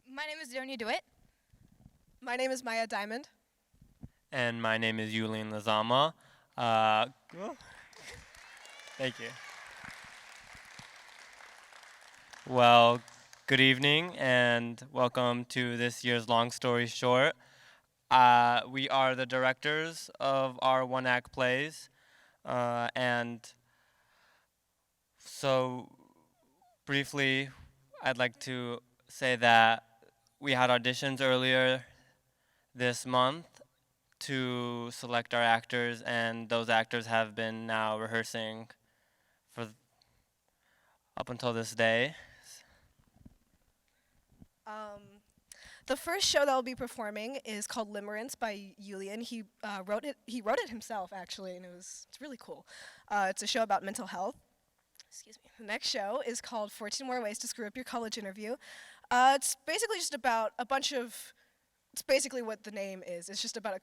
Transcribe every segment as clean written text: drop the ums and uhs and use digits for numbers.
My name is Donia DeWitt. My name is Maya Diamond. And my name is Yulian Lazama. Uh, Thank you. Well, good evening and welcome to this year's Long Story Short. We are the directors of our one-act plays, and so briefly, I'd like to say that we had auditions earlier this month to select our actors, and those actors have been now rehearsing for up until this day. The first show that I'll be performing is called Limerence by Julian. He wrote it. He wrote it himself, actually, and it's really cool. It's a show about mental health. Excuse me. The next show is called 14 More Ways to Screw Up Your College Interview. It's basically just about a bunch of. It's basically what the name is. It's just about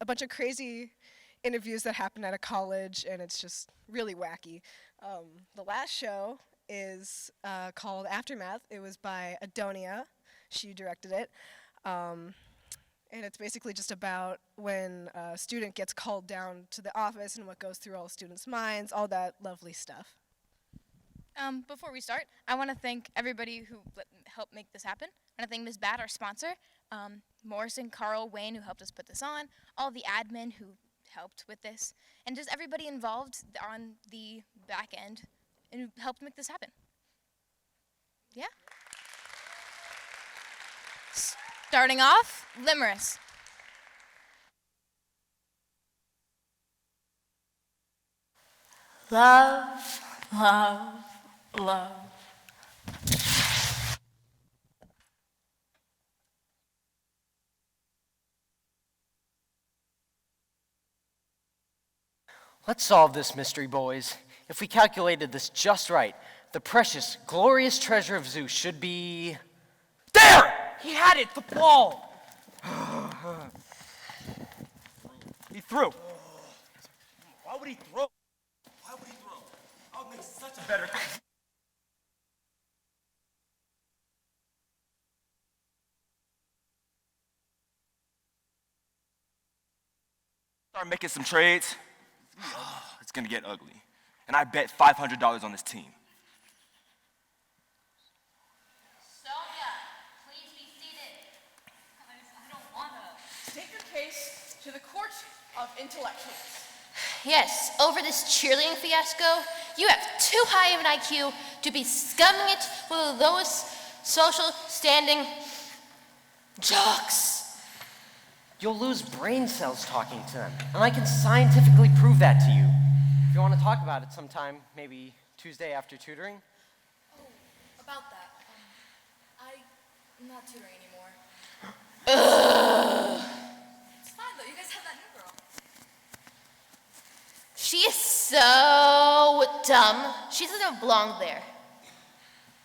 a bunch of crazy interviews that happen at a college, and it's just really wacky. The last show is called Aftermath. It was by Adonia. She directed it. And it's basically just about when a student gets called down to the office and what goes through all students' minds, all that lovely stuff. Before we start, I want to thank everybody who helped make this happen. I want to thank Ms. Bat, our sponsor, Morrison, Carl, Wayne, who helped us put this on, all the admin who helped with this, and just everybody involved on the back end and who helped make this happen. Yeah? Starting off, Limerence. Love, love, love. Let's solve this mystery, boys. If we calculated this just right, the precious, glorious treasure of Zeus should be... There! He had it! The ball! He threw. Why would he throw? Why would he throw? I would make such a better... Start making some trades. It's gonna get ugly. And I bet $500 on this team. Sonia, please be seated. I don't wanna. Take your case to the court of intellectuals. Yes, over this cheerleading fiasco, you have too high of an IQ to be scumming it for the lowest social standing jocks. You'll lose brain cells talking to them, and I can scientifically prove that to you. If you want to talk about it sometime, maybe Tuesday after tutoring. Oh, about that. I'm not tutoring anymore. It's fine though, you guys have that new girl. She is so dumb. She doesn't belong there.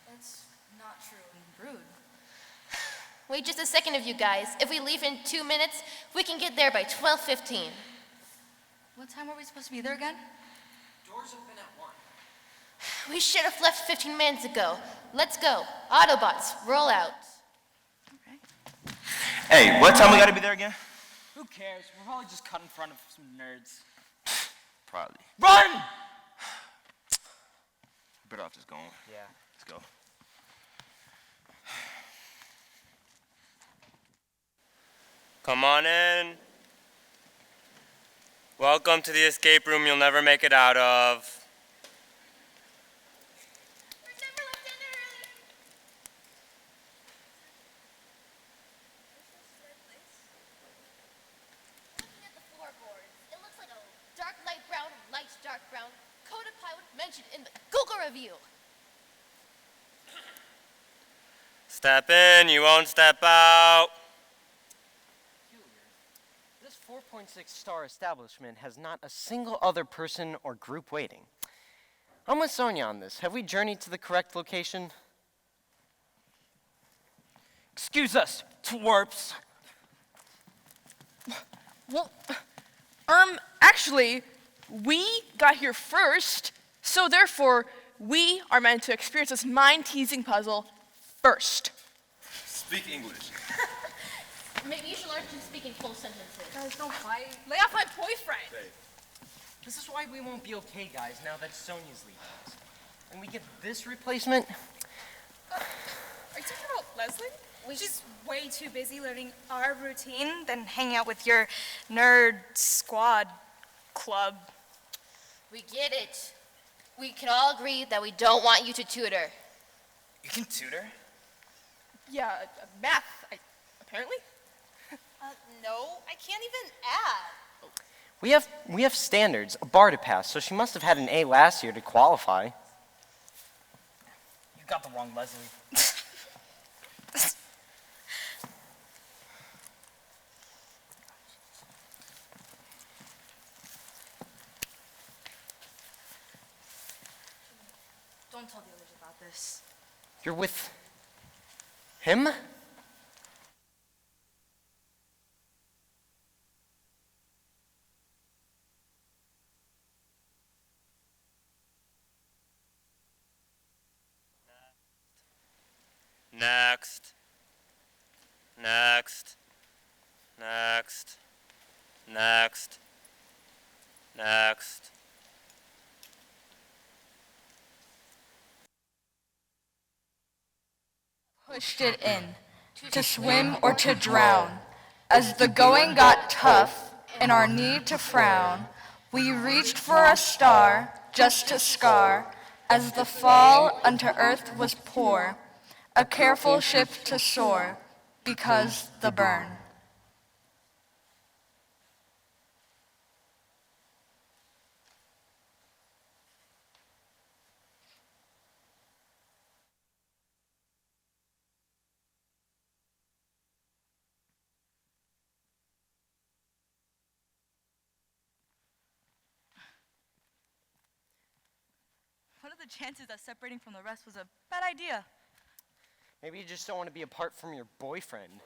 That's not true and rude. Wait just a second of you guys. If we leave in 2 minutes, we can get there by 12:15. What time are we supposed to be there again? Doors open at 1. We should have left 15 minutes ago. Let's go. Autobots, roll out. Hey, what time we gotta be there again? Who cares? We're probably just cut in front of some nerds. Probably. Run! Better off just going. Yeah. Let's go. Come on in. Welcome to the escape room you'll never make it out of. Looking at the floorboards, it looks like a dark light brown, light dark brown, coated plywood mentioned in the Google review. Step in, you won't step out. This 4.6-star establishment has not a single other person or group waiting. I'm with Sonia on this. Have we journeyed to the correct location? Excuse us, twerps. Well, actually, we got here first, so therefore, we are meant to experience this mind-teasing puzzle first. Speak English. Maybe you should learn to speak in full sentences. Guys, don't fight. Lay off my boyfriend. This is why we won't be okay, guys, now that Sonia's leaving us. And we get this replacement. Are you talking about Leslie? She's way too busy learning our routine than hanging out with your nerd squad club. We get it. We can all agree that we don't want you to tutor. You can tutor? Yeah, math, apparently. No, I can't even add. We have standards, a bar to pass, so she must have had an A last year to qualify. You got the wrong Leslie. Don't tell the others about this. You're with him? Next. Next. Next. Next. Next. Pushed it in, to swim or to drown. As the going got tough and our need to frown, we reached for a star just to scar. As the fall unto earth was poor, a careful ship to soar, because the burn. What are the chances that separating from the rest was a bad idea? Maybe you just don't want to be apart from your boyfriend.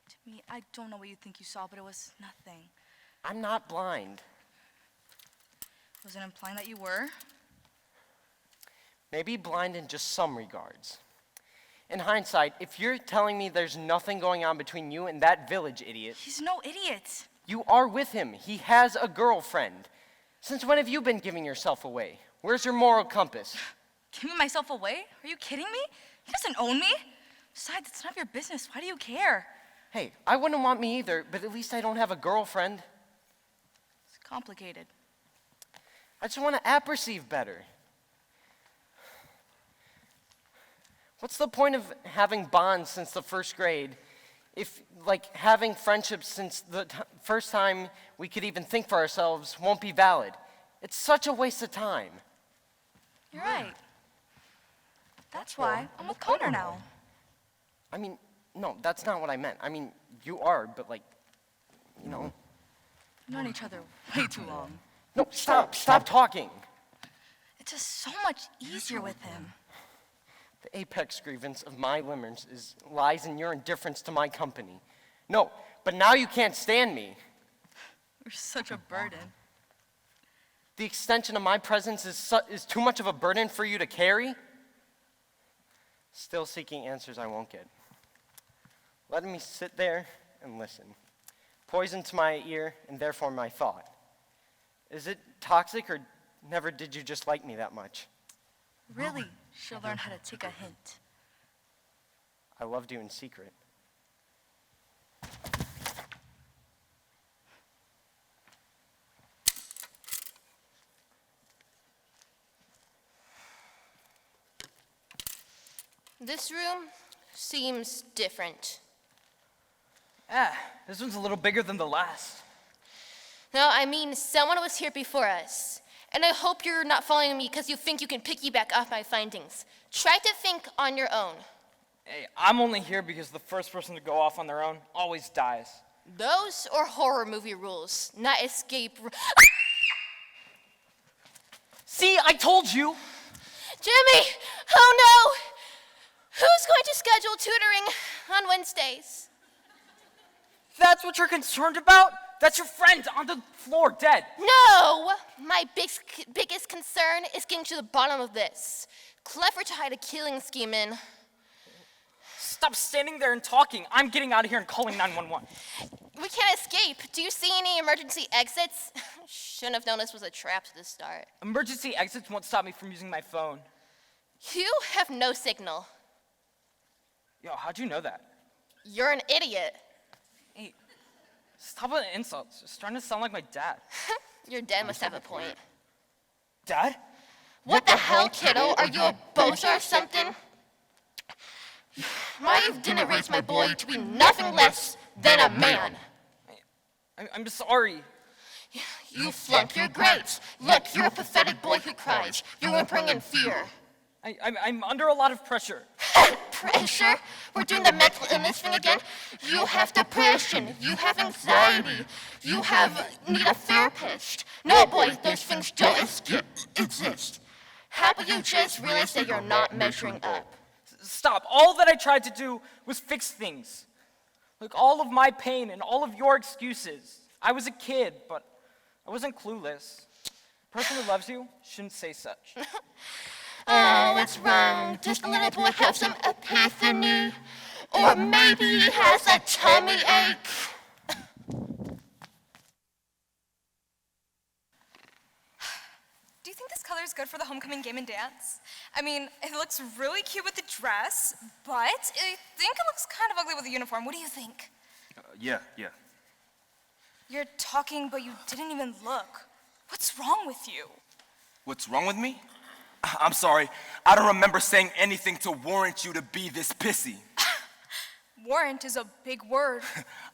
To me, I don't know what you think you saw, but it was nothing. I'm not blind. Was it implying that you were? Maybe blind in just some regards. In hindsight, if you're telling me there's nothing going on between you and that village idiot, He's no idiot. you are with him. He has a girlfriend. Since when have you been giving yourself away? Where's your moral compass? Giving myself away? Are you kidding me? He doesn't own me. Besides, it's none of your business. Why do you care? Hey, I wouldn't want me either, but at least I don't have a girlfriend. It's complicated. I just want to apperceive better. What's the point of having bonds since the first grade if, like, having friendships since the first time we could even think for ourselves won't be valid? It's such a waste of time. You're right. That's why I'm with Connor now. I mean, no, that's not what I meant. I mean, you are, but like, you know. We've known each other way too long. No, stop talking. It's just so much easier with him. The apex grievance of my Limerence lies in your indifference to my company. No, but now you can't stand me. You're such a burden. The extension of my presence is too much of a burden for you to carry? Still seeking answers I won't get. Letting me sit there and listen. Poison to my ear and therefore my thought. Is it toxic or never did you just like me that much? Really, she'll learn how to take a hint. I loved you in secret. This room seems different. This one's a little bigger than the last. No, I mean, someone was here before us. And I hope you're not following me because you think you can piggyback off my findings. Try to think on your own. Hey, I'm only here because the first person to go off on their own always dies. Those are horror movie rules, not escape. See, I told you! Jimmy! Oh no! Who's going to schedule tutoring on Wednesdays? That's what you're concerned about? That's your friend on the floor, dead. No! My biggest concern is getting to the bottom of this. Clever to hide a killing scheme in. Stop standing there and talking. I'm getting out of here and calling 911. We can't escape. Do you see any emergency exits? Shouldn't have known this was a trap to the start. Emergency exits won't stop me from using my phone. You have no signal. Yo, how'd you know that? You're an idiot. Hey, stop with the insults. It's starting to sound like my dad. Your dad must have a point. Dad? What the hell, kiddo? Are you a bozo or something? My didn't raise my boy to be nothing less than a man. I'm sorry. You flunk your grades. Look, you're a pathetic boy who cries. You're whimpering in fear. I'm under a lot of pressure. Pressure? We're doing the mental illness thing again? You have depression. You have anxiety. You need a therapist. No, boy, those things don't exist. How about you just realize that you're not measuring up? Stop. All that I tried to do was fix things. Like all of my pain and all of your excuses. I was a kid, but I wasn't clueless. A person who loves you shouldn't say such. Oh, it's wrong. Does the little boy have some epiphany? Or maybe he has a tummy ache? Do you think this color is good for the homecoming game and dance? I mean, it looks really cute with the dress, but I think it looks kind of ugly with the uniform. What do you think? Yeah. You're talking, but you didn't even look. What's wrong with you? What's wrong with me? I'm sorry. I don't remember saying anything to warrant you to be this pissy. Warrant is a big word.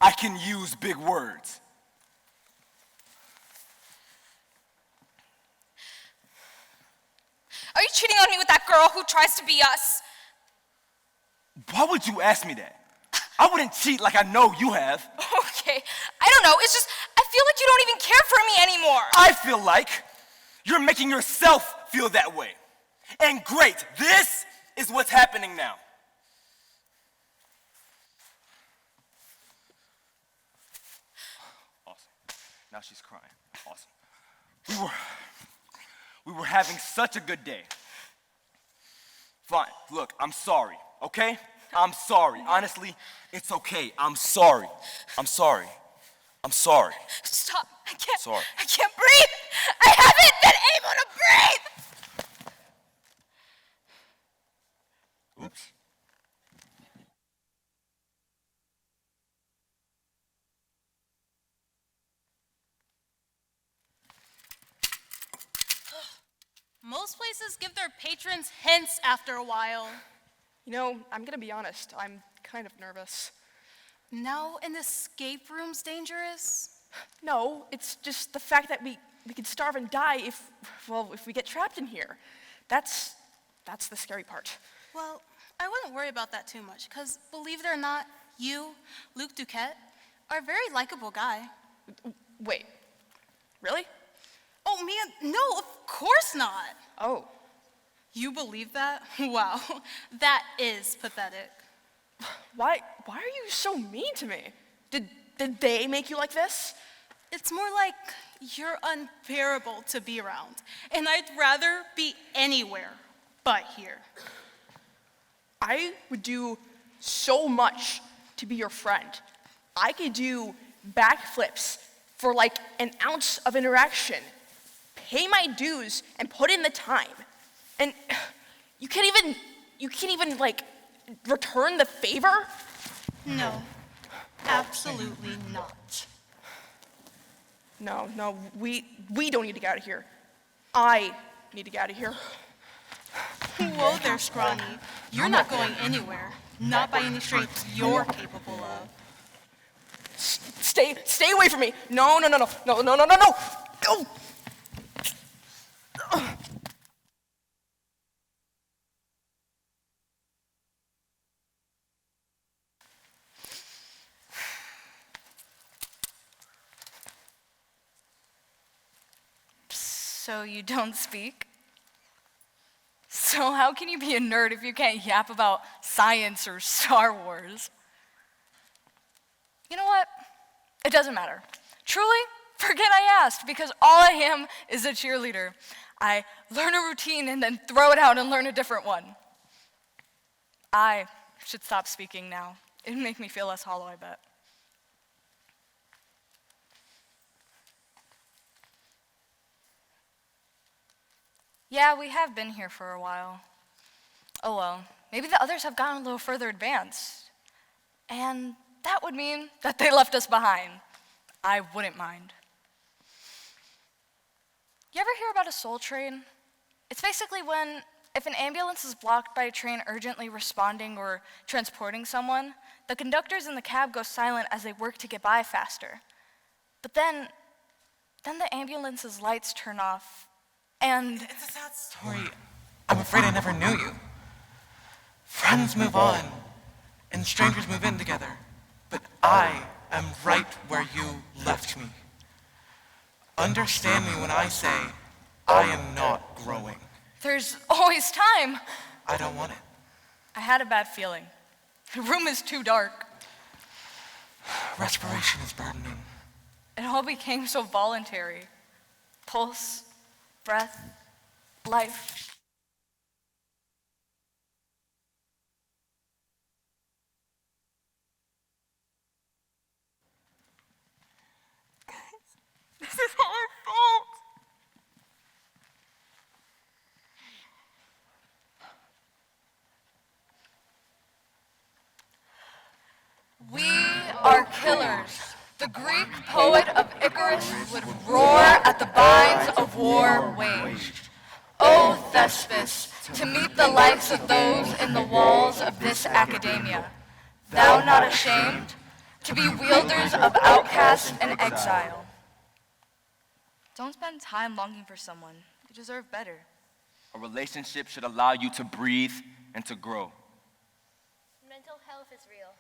I can use big words. Are you cheating on me with that girl who tries to be us? Why would you ask me that? I wouldn't cheat like I know you have. Okay, I don't know. It's just, I feel like you don't even care for me anymore. I feel like you're making yourself feel that way. And great, this is what's happening now. Awesome. Now she's crying. Awesome. We were having such a good day. Fine. Look, I'm sorry, okay? I'm sorry. Honestly, it's okay. I'm sorry. Stop. I can't. Sorry. I can't breathe. I haven't been able to breathe. Oops. Most places give their patrons hints after a while. You know, I'm gonna be honest, I'm kind of nervous. Now an escape room's dangerous? No, it's just the fact that we could starve and die if we get trapped in here. That's the scary part. Well, I wouldn't worry about that too much, because believe it or not, you, Luke Duquette, are a very likable guy. Wait, really? Oh, man, no, of course not. Oh. You believe that? Wow, that is pathetic. Why are you so mean to me? Did they make you like this? It's more like you're unbearable to be around, and I'd rather be anywhere but here. I would do so much to be your friend. I could do backflips for like an ounce of interaction, pay my dues, and put in the time. And you can't even like return the favor? No, absolutely not. No, we don't need to get out of here. I need to get out of here. Whoa there, Scrawny. You're not going anywhere. Not by any strength you're capable of. Stay away from me. No. So you don't speak? So how can you be a nerd if you can't yap about science or Star Wars? You know what? It doesn't matter. Truly, forget I asked, because all I am is a cheerleader. I learn a routine and then throw it out and learn a different one. I should stop speaking now. It'd make me feel less hollow, I bet. Yeah, we have been here for a while. Oh well, maybe the others have gotten a little further advanced. And that would mean that they left us behind. I wouldn't mind. You ever hear about a soul train? It's basically if an ambulance is blocked by a train urgently responding or transporting someone, the conductors in the cab go silent as they work to get by faster. But then the ambulance's lights turn off, and... It's a sad story. I'm afraid I never knew you. Friends move on, and strangers move in together. But I am right where you left me. Understand me when I say I am not growing. There's always time. I don't want it. I had a bad feeling. The room is too dark. Respiration is burdening. It all became so voluntary. Pulse, breath, life. This is all our fault. We are killers. The Greek poet of Icarus would roar at the binds of war waged. O Thespis, to meet the likes of those in the walls of this academia, thou not ashamed to be wielders of outcast and exile. Don't spend time longing for someone. You deserve better. A relationship should allow you to breathe and to grow. Mental health is real.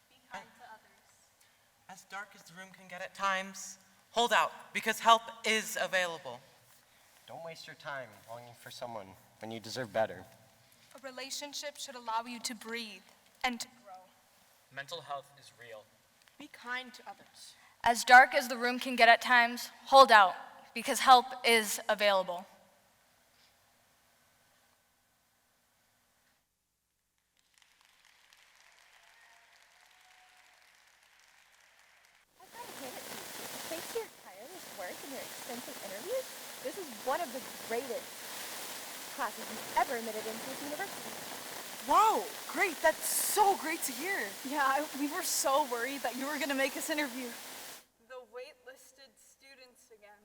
Be kind to others. As dark as the room can get at times, hold out, because help is available. Don't waste your time longing for someone when you deserve better. A relationship should allow you to breathe and to grow. Mental health is real. Be kind to others. As dark as the room can get at times, hold out, because help is available. I've got to hand it to you. Thanks to your tireless work and your extensive interviews, this is one of the greatest classes you've ever admitted into this university. Wow, great. That's so great to hear. Yeah, we were so worried that you were going to make us interview the waitlisted students again.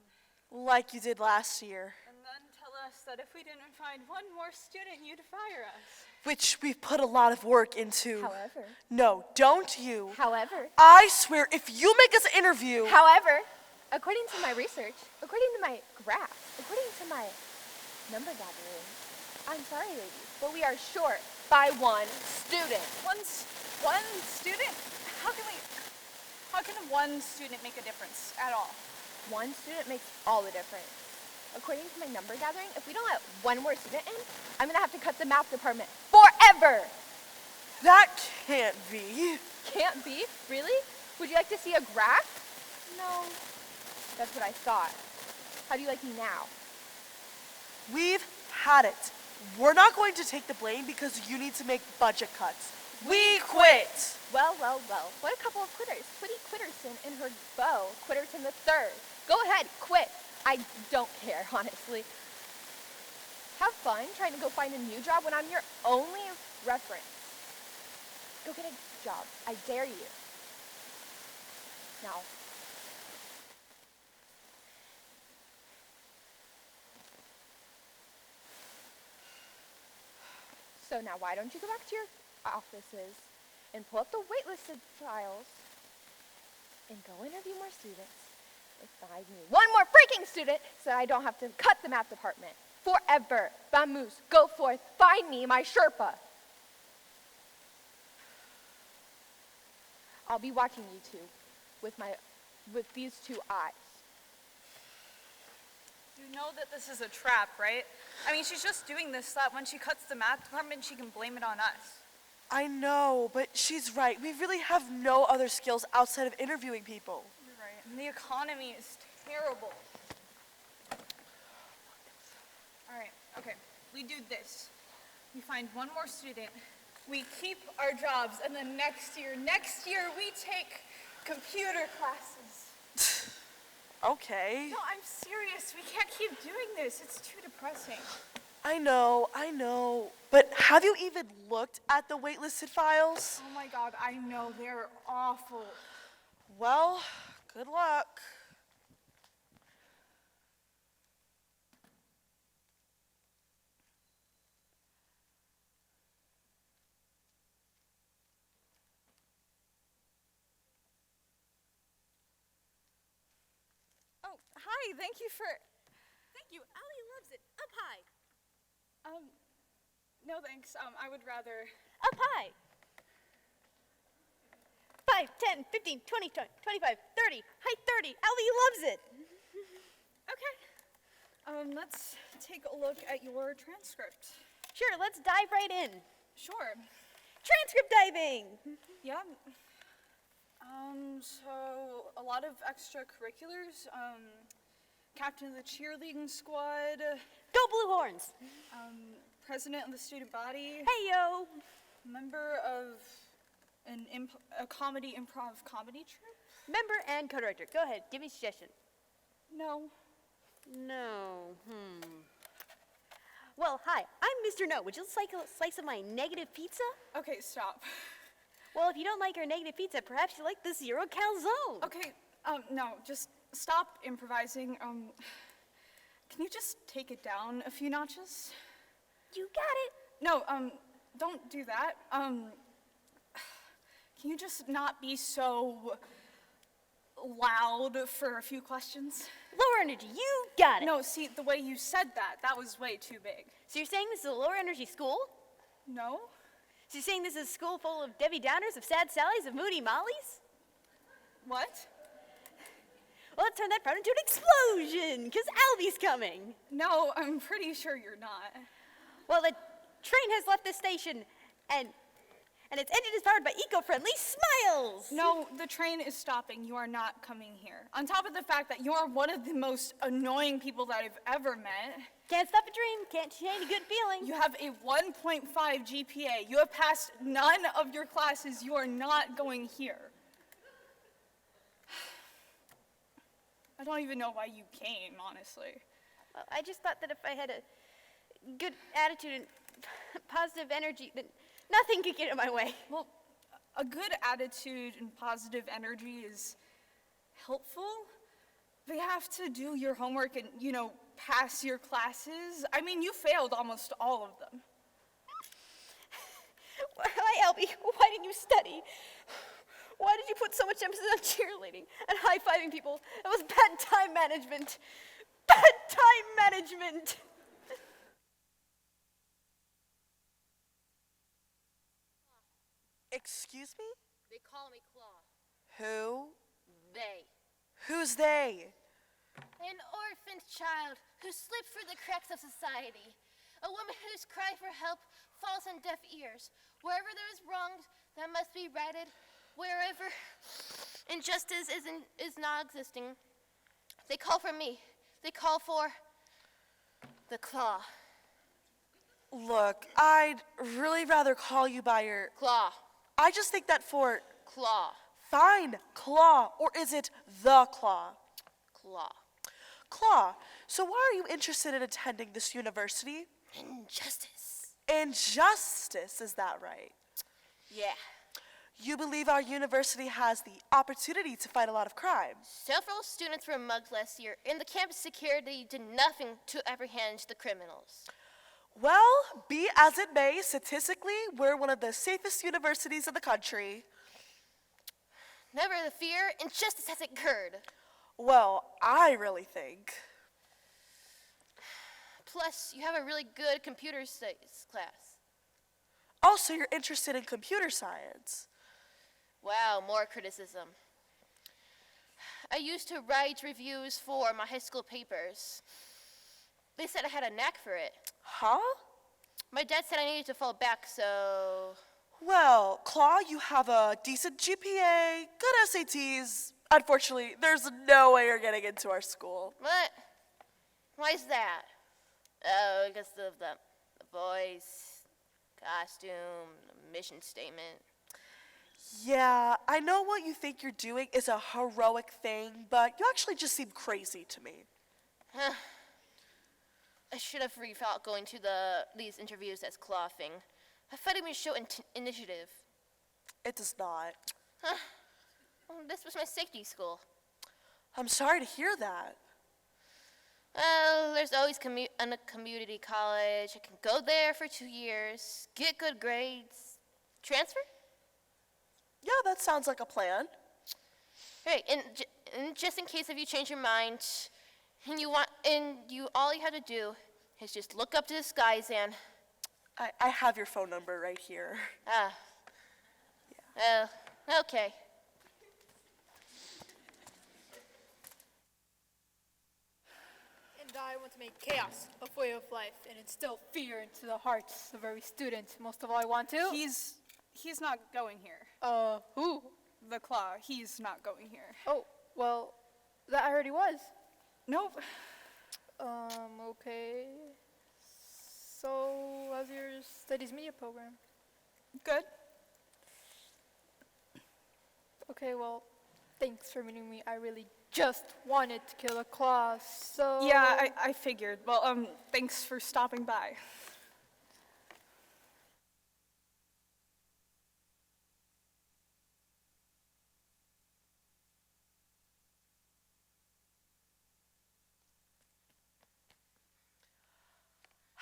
Like you did last year. And then tell us that if we didn't find one more student, you'd fire us. Which we've put a lot of work into. However. No, don't you. However. I swear, if you make us interview. However, according to my research, according to my graphs, according to my number gathering, I'm sorry, ladies, but we are short by one student. One student? How can one student make a difference at all? One student makes all the difference. According to my number gathering, if we don't let one more student in, I'm gonna have to cut the math department forever. That can't be. Can't be? Really? Would you like to see a graph? No. That's what I thought. How do you like me now? We've had it. We're not going to take the blame because you need to make budget cuts. We quit. Well. What a couple of quitters. Quitty Quitterson and her beau, Quitterton the third. Go ahead, quit. I don't care, honestly. Have fun trying to go find a new job when I'm your only reference. Go get a job. I dare you. Now. So now why don't you go back to your offices and pull up the waitlisted files and go interview more students and find me one more freaking student so that I don't have to cut the math department forever. Vamoose, go forth, find me my Sherpa. I'll be watching you two with these two eyes. You know that this is a trap, right? I mean, she's just doing this so that when she cuts the math department, she can blame it on us. I know, but she's right. We really have no other skills outside of interviewing people. You're right. And the economy is terrible. All right, okay. We do this. We find one more student, we keep our jobs, and then next year, we take computer classes. Okay. No, I'm serious. We can't keep doing this. It's too depressing. I know. But have you even looked at the waitlisted files? Oh my God, I know. They're awful. Well, good luck. Oh, hi. Thank you. Allie loves it. Up high. No thanks. I would rather. Up high. 5, 10, 15, 20, 25, 30. Height 30. Allie loves it. Okay. Let's take a look at your transcript. Sure, let's dive right in. Sure. Transcript diving. Yeah. So a lot of extracurriculars. Captain of the cheerleading squad. Go Blue Horns. President of the student body. Hey yo. Member of a comedy improv comedy troupe. Member and co-director. Go ahead, give me a suggestion. No. Well, hi, I'm Mr. No. Would you like a slice of my negative pizza? Okay, stop. Well, if you don't like our negative pizza, perhaps you like the zero calzone. Okay, no, just stop improvising. Can you just take it down a few notches? You got it. No, don't do that. Can you just not be so loud for a few questions? Lower energy, you got it. No, see, the way you said that was way too big. So you're saying this is a lower energy school? No? So you're saying this is a school full of Debbie Downers, of sad Sallys, of moody Mollies? What? Well, let's turn that crowd into an explosion, because Albie's coming. No, I'm pretty sure you're not. Well, the train has left the station, and its engine is powered by eco-friendly smiles. No, the train is stopping. You are not coming here. On top of the fact that you are one of the most annoying people that I've ever met. Can't stop a dream, can't change a good feeling. You have a 1.5 GPA. You have passed none of your classes. You are not going here. I don't even know why you came, honestly. Well, I just thought that if I had a good attitude and positive energy, then nothing could get in my way. Well, a good attitude and positive energy is helpful. But you have to do your homework and, pass your classes. I mean, you failed almost all of them. Hi, Albie. Why didn't you study? Why did you put so much emphasis on cheerleading and high-fiving people? It was bad time management. Bad time management. Excuse me? They call me Claw. Who? They. Who's they? An orphaned child who slipped through the cracks of society. A woman whose cry for help falls on deaf ears. Wherever there is wronged, that must be righted. Wherever injustice is not existing, they call for me. They call for the Claw. Look, I'd really rather call you by your... Claw. I just think that for... Claw. Fine, Claw. Or is it the Claw? Claw. Claw, so why are you interested in attending this university? Injustice. Injustice, is that right? Yeah. You believe our university has the opportunity to fight a lot of crime? Several students were mugged last year, and the campus security did nothing to apprehend the criminals. Well, be as it may, statistically, we're one of the safest universities in the country. Never the fear, injustice has occurred. Well, I really think. Plus, you have a really good computer studies class. Also, you're interested in computer science. Wow, more criticism. I used to write reviews for my high school papers. They said I had a knack for it. Huh? My dad said I needed to fall back, so... Well, Claw, you have a decent GPA, good SATs. Unfortunately, there's no way you're getting into our school. What? Why is that? Oh, because of the boys. costume, a mission statement. Yeah, I know what you think you're doing is a heroic thing, but you actually just seem crazy to me. I should have rethought going to these interviews as clothing. I thought it would show initiative. It does not. Well, this was my safety school. I'm sorry to hear that. Well, there's always a community college. I can go there for 2 years, get good grades, transfer. Yeah, that sounds like a plan. Right, and just in case if you change your mind, and all you have to do is just look up to the skies and. I have your phone number right here. Okay. And I want to make chaos a way of life and instill fear into the hearts of every student. Most of all, I want to. He's not going here. Who? The Claw. He's not going here. Oh, well, that I already was. Nope. Okay. So, how's your studies media program? Good. Okay, well, thanks for meeting me. I really just wanted to kill a claw, so... Yeah, I figured. Well, thanks for stopping by.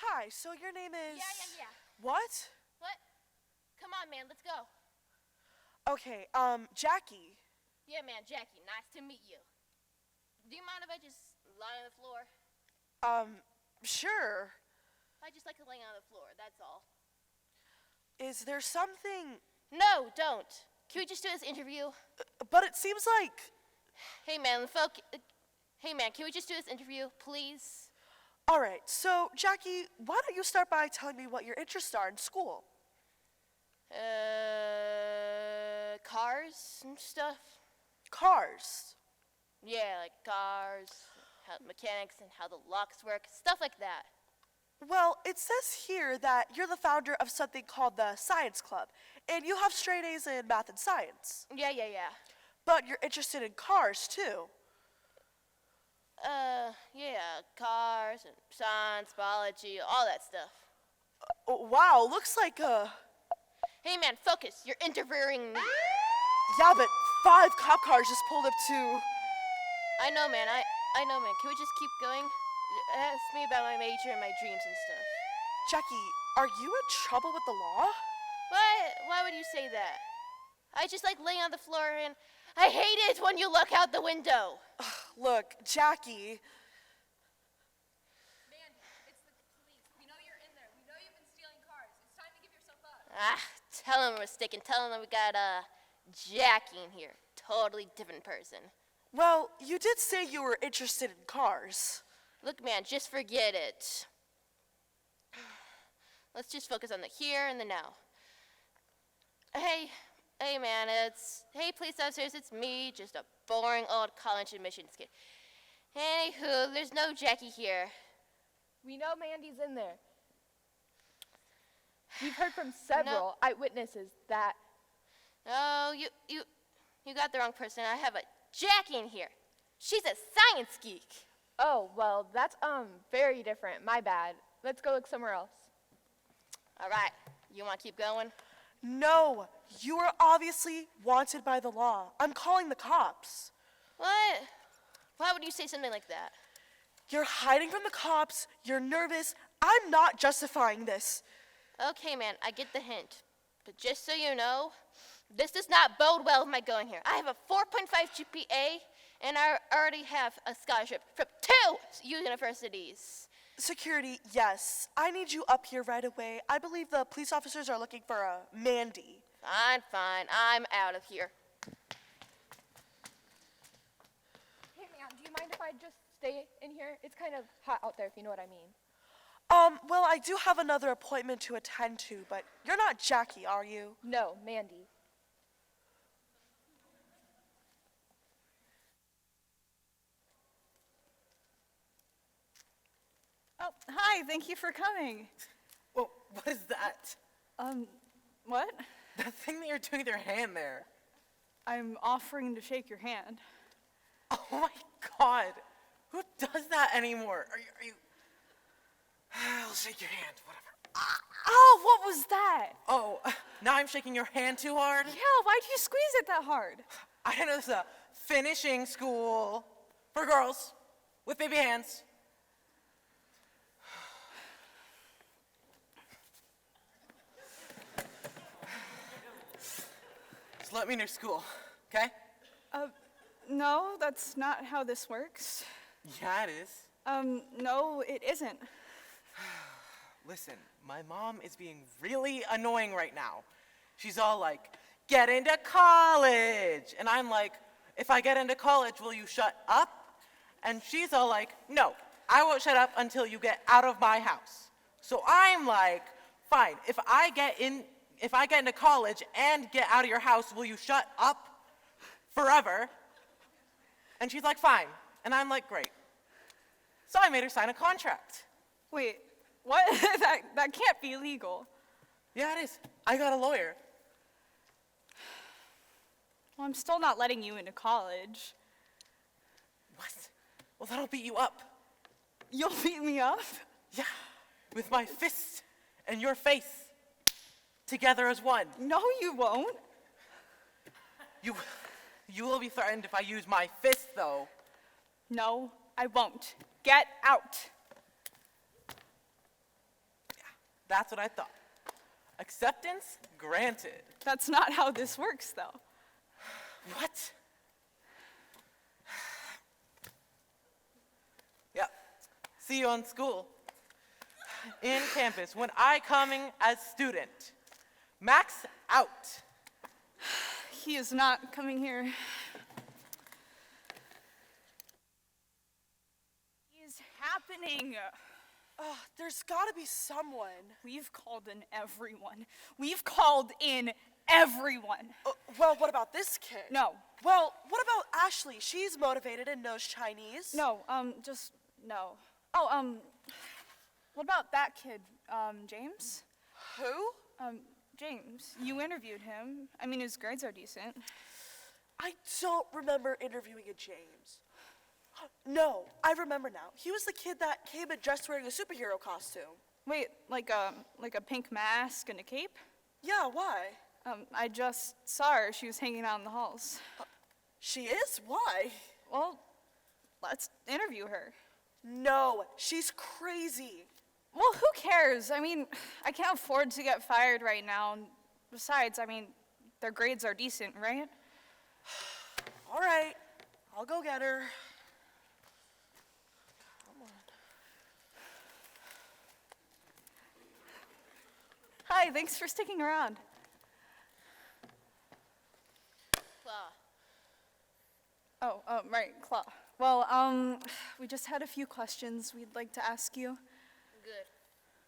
Hi, so your name is... Yeah. What? What? Come on, man, let's go. Okay, Jackie. Yeah, man, Jackie, nice to meet you. Do you mind if I just lie on the floor? Sure. I just like to lay on the floor, that's all. Is there something... No, don't. Can we just do this interview? But it seems like... Hey, man, can we just do this interview, please? All right, so Jackie, why don't you start by telling me what your interests are in school? Cars and stuff. Cars? Yeah, like cars, how mechanics and how the locks work, stuff like that. Well, it says here that you're the founder of something called the Science Club, and you have straight A's in math and science. Yeah. But you're interested in cars, too. Yeah, cars and science, biology, all that stuff. Wow, looks like Hey, man, focus. You're interviewing me. Yeah, but 5 cop cars just pulled up to... I know, man. I know, man. Can we just keep going? Ask me about my major and my dreams and stuff. Jackie, are you in trouble with the law? Why would you say that? I just like laying on the floor and I hate it when you look out the window. Look, Jackie... Mandy, it's the police. We know you're in there. We know you've been stealing cars. It's time to give yourself up. Tell him we're mistaken. Tell him that we got Jackie in here. Totally different person. Well, you did say you were interested in cars. Look, man, just forget it. Let's just focus on the here and the now. Hey, man, hey, police officers, it's me, just a boring old college admissions kid. Anywho, there's no Jackie here. We know Mandy's in there. We've heard from several eyewitnesses that... Oh, you got the wrong person. I have a Jackie in here. She's a science geek. Oh, well, that's, very different. My bad. Let's go look somewhere else. All right, you want to keep going? No, you are obviously wanted by the law. I'm calling the cops. What? Why would you say something like that? You're hiding from the cops. You're nervous. I'm not justifying this. Okay, man, I get the hint. But just so you know, this does not bode well with my going here. I have a 4.5 GPA, and I already have a scholarship from 2 universities. Security, yes. I need you up here right away. I believe the police officers are looking for a Mandy. Fine. I'm out of here. Hey, man, do you mind if I just stay in here? It's kind of hot out there, if you know what I mean. Well, I do have another appointment to attend to, but you're not Jackie, are you? No, Mandy. Oh, hi, thank you for coming. Well, what is that? What? That thing that you're doing with your hand there. I'm offering to shake your hand. Oh my God. Who does that anymore? Are you? I'll shake your hand, whatever. Oh, what was that? Oh, now I'm shaking your hand too hard? Yeah, why'd you squeeze it that hard? I know this is a finishing school for girls with baby hands. Just let me near school, okay? No, that's not how this works. Yeah, it is. No, it isn't. Listen, my mom is being really annoying right now. She's all like, get into college. And I'm like, if I get into college, will you shut up? And she's all like, no, I won't shut up until you get out of my house. So I'm like, fine, if I get into college and get out of your house, will you shut up forever? And she's like, fine. And I'm like, great. So I made her sign a contract. Wait, what? that can't be legal. Yeah, it is. I got a lawyer. Well, I'm still not letting you into college. What? Well, then I'll beat you up. You'll beat me up? Yeah, with my fist and your face together as one. No, you won't. You will be threatened if I use my fist, though. No, I won't. Get out. Yeah, that's what I thought. Acceptance granted. That's not how this works, though. What? Yeah. See you on school. In campus, when I coming as student. Max out. He is not coming here. What is happening? There's gotta be someone. We've called in everyone. We've called in everyone. Well, what about this kid? No. Well, what about Ashley? She's motivated and knows Chinese. No, just no. Oh, what about that kid, James? Who? James. You interviewed him. I mean, his grades are decent. I don't remember interviewing a James. No, I remember now. He was the kid that came in dressed wearing a superhero costume. Wait, like a pink mask and a cape? Yeah, why? I just saw her. She was hanging out in the halls. She is? Why? Well, let's interview her. No, she's crazy. Well, who cares? I mean, I can't afford to get fired right now. And besides, I mean, their grades are decent, right? All right, I'll go get her. Come on. Hi, thanks for sticking around. Claw. Oh, right, Claw. Well, we just had a few questions we'd like to ask you. Good.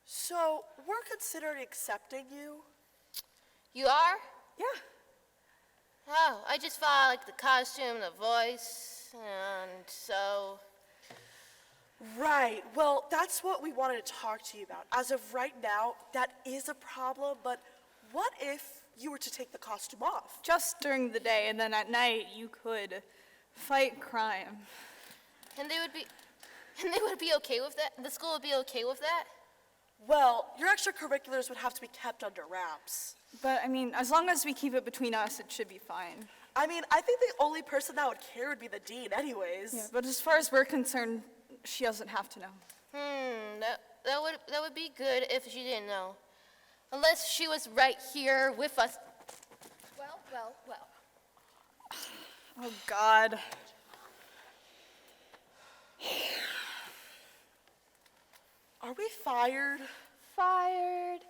So, we're considering accepting you? You are? Yeah. Oh, I just thought like the costume, the voice, and so. Right. Well, that's what we wanted to talk to you about. As of right now, that is a problem, but what if you were to take the costume off? Just during the day, and then at night you could fight crime. And they would be okay with that? The school would be okay with that? Well, your extracurriculars would have to be kept under wraps. But, I mean, as long as we keep it between us, it should be fine. I mean, I think the only person that would care would be the dean anyways. Yeah, but as far as we're concerned, she doesn't have to know. That would be good if she didn't know. Unless she was right here with us. Well. Oh, God. Are we fired? Fired.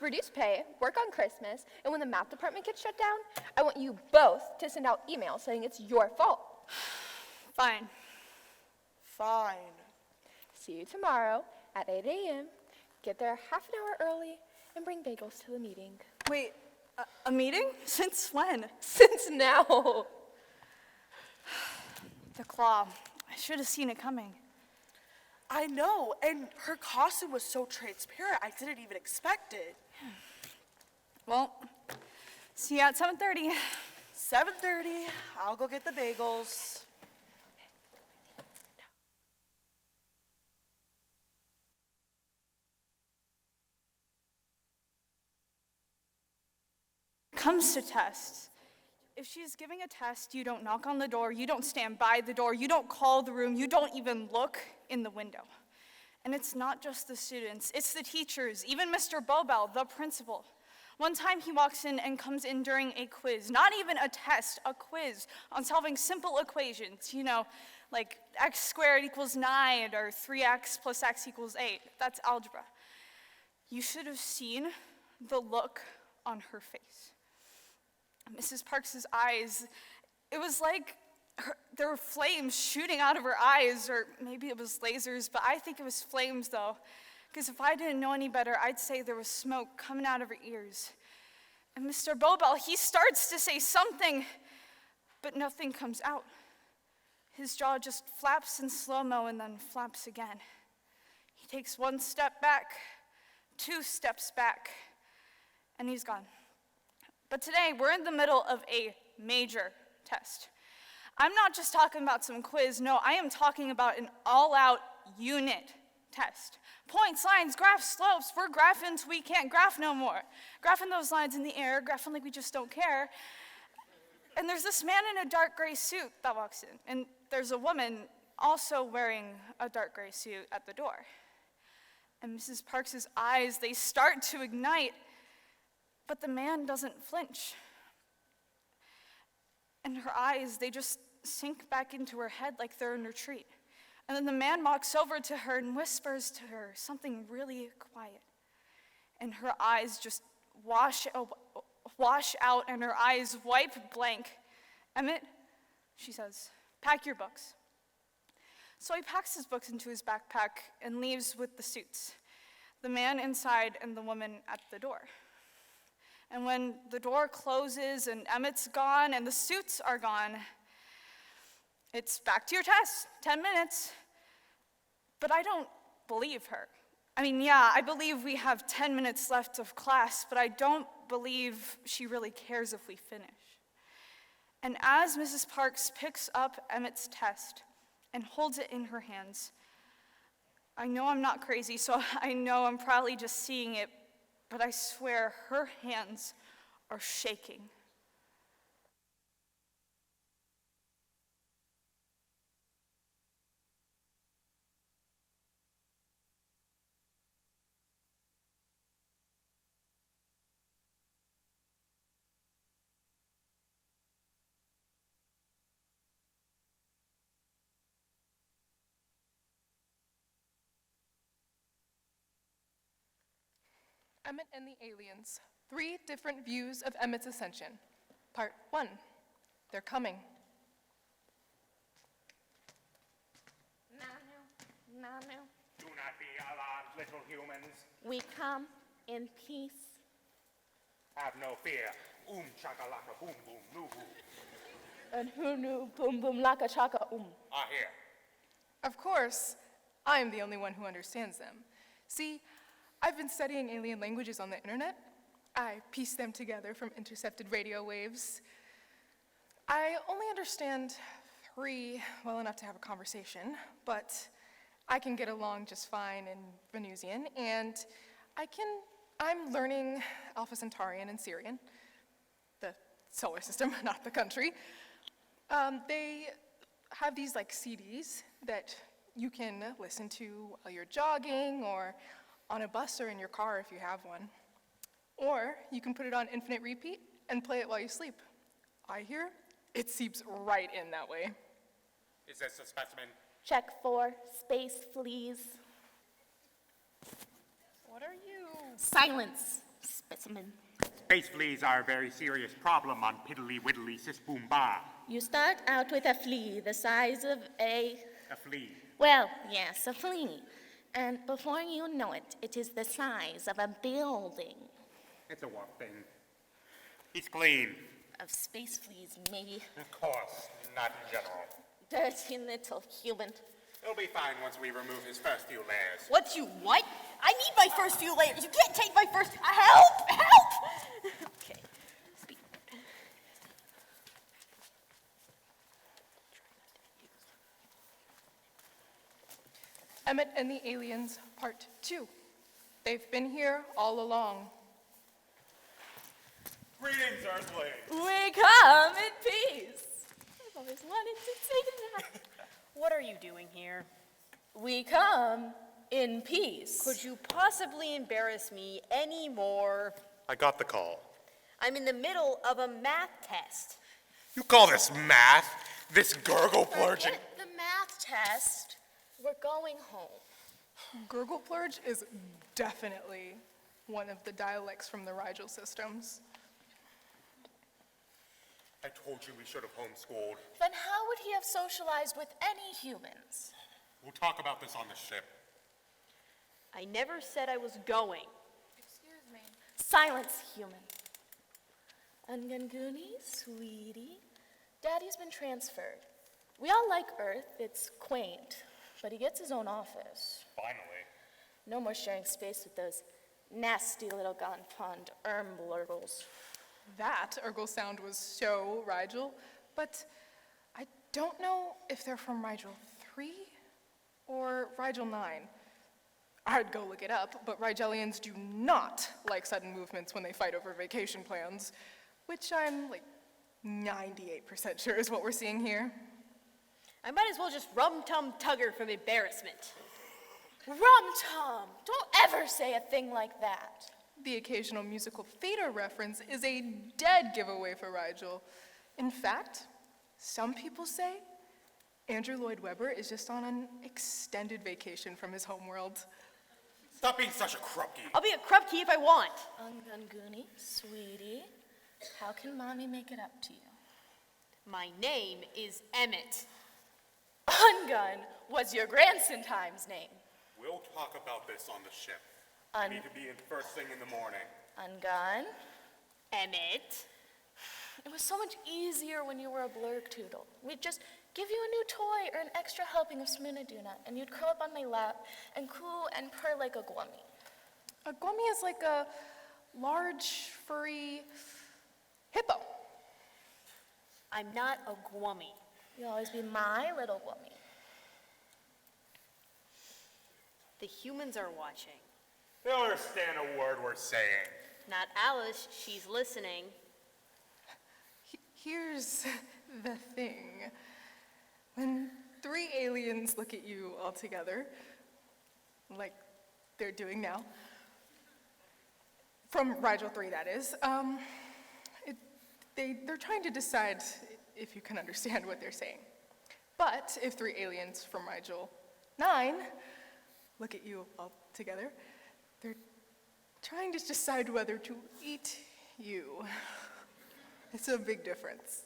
Reduce pay, work on Christmas, and when the math department gets shut down, I want you both to send out emails saying it's your fault. Fine. See you tomorrow at 8 a.m. Get there half an hour early and bring bagels to the meeting. Wait, a meeting? Since when? Since now. The Claw. I should have seen it coming. I know, and her costume was so transparent, I didn't even expect it. Well, see you at 7:30. 7:30, I'll go get the bagels. Comes to tests. If she's giving a test, you don't knock on the door, you don't stand by the door, you don't call the room, you don't even look in the window. And it's not just the students, it's the teachers, even Mr. Bobel, the principal. One time he walks in and comes in during a quiz, not even a test, a quiz on solving simple equations, you know, like x squared equals 9 or 3x plus x equals 8. That's algebra. You should have seen the look on her face. Mrs. Parks's eyes, it was like there were flames shooting out of her eyes, or maybe it was lasers, but I think it was flames though, because if I didn't know any better, I'd say there was smoke coming out of her ears. And Mr. Bobel, he starts to say something, but nothing comes out. His jaw just flaps in slow-mo and then flaps again. He takes 1 step back, 2 steps back, and he's gone. But today, we're in the middle of a major test. I'm not just talking about some quiz, no, I am talking about an all-out unit test. Points, lines, graphs, slopes, we're graphing till we can't graph no more. Graphing those lines in the air, graphing like we just don't care. And there's this man in a dark gray suit that walks in, and there's a woman also wearing a dark gray suit at the door. And Mrs. Parks's eyes, they start to ignite, but the man doesn't flinch. And her eyes, they just sink back into her head like they're in retreat. And then the man walks over to her and whispers to her something really quiet. And her eyes just wash out and her eyes wipe blank. Emmett, she says, pack your books. So he packs his books into his backpack and leaves with the suits, the man inside and the woman at the door. And when the door closes and Emmett's gone and the suits are gone, it's back to your test, 10 minutes. But I don't believe her. I mean, yeah, I believe we have 10 minutes left of class, but I don't believe she really cares if we finish. And as Mrs. Parks picks up Emmett's test and holds it in her hands, I know I'm not crazy, so I know I'm probably just seeing it, but I swear her hands are shaking. Emmett and the Aliens, 3 different views of Emmett's ascension. Part 1, they're coming. Nanu, Do not be alarmed, little humans. we come in peace. Have no fear. Chakalaka boom boom nuhu And who knew boom boom laka chaka are here. Of course, I'm the only one who understands them. See, I've been studying alien languages on the internet. I piece them together from intercepted radio waves. I only understand 3 well enough to have a conversation, but I can get along just fine in Venusian, and I'm learning Alpha Centaurian and Syrian, the solar system, not the country. They have these like CDs that you can listen to while you're jogging or on a bus or in your car if you have one. Or you can put it on infinite repeat and play it while you sleep. I hear it seeps right in that way. Is this a specimen? Check for space fleas. What are you? Silence, specimen. Space fleas are a very serious problem on Piddly Widdly Sis Boom Ba. You start out with a flea the size of A flea. well, yes, a flea. And before you know it, it is the size of a building. It's a walk thing. He's clean. Of space fleas, maybe. Of course, not in general. Dirty little human. It'll be fine once we remove his first few layers. What you what? I need my first few layers. You can't take my first. Help! Help! Okay. Speak. Emmett and the Aliens, Part 2. They've been here all along. Greetings, Earthling. We come in peace. I've always wanted to say that. What are you doing here? We come in peace. Could you possibly embarrass me any more? I got the call. I'm in the middle of a math test. You call this math? This gurgle plurging? Forget the math test. We're going home. Gurgle Plurge is definitely one of the dialects from the Rigel systems. I told you we should have homeschooled. Then how would he have socialized with any humans? We'll talk about this on the ship. I never said I was going. Excuse me. Silence, human. Unganguni, sweetie. Daddy's been transferred. We all like Earth. It's quaint. But he gets his own office. Finally. No more sharing space with those nasty little gonfond blurgles. That Urgle sound was so Rigel, but I don't know if they're from Rigel 3 or Rigel 9. I'd go look it up, but Rigelians do not like sudden movements when they fight over vacation plans, which I'm like 98% sure is what we're seeing here. I might as well just rum-tum-tugger from embarrassment. Rum-tum! Don't ever say a thing like that. The occasional musical theater reference is a dead giveaway for Rigel. In fact, some people say Andrew Lloyd Webber is just on an extended vacation from his homeworld. Stop being such a krupke. I'll be a krupke if I want. Unganguni, sweetie, how can Mommy make it up to you? My name is Emmett. Ungun was your grandson time's name. We'll talk about this on the ship. We need to be in first thing in the morning. Ungun. Emmett. It was so much easier when you were a blurktoodle. We'd just give you a new toy or an extra helping of Sminaduna, and you'd curl up on my lap and coo and purr like a gwummy. A gwummy is like a large, furry hippo. I'm not a gwummy. You'll always be my little gwummy. The humans are watching. They don't understand a word we're saying. Not Alice, she's listening. Here's the thing. When 3 aliens look at you all together, like they're doing now, from Rigel 3 that is, they're trying to decide if you can understand what they're saying. But if 3 aliens from Rigel 9 look at you all together, they're trying to decide whether to eat you. It's a big difference.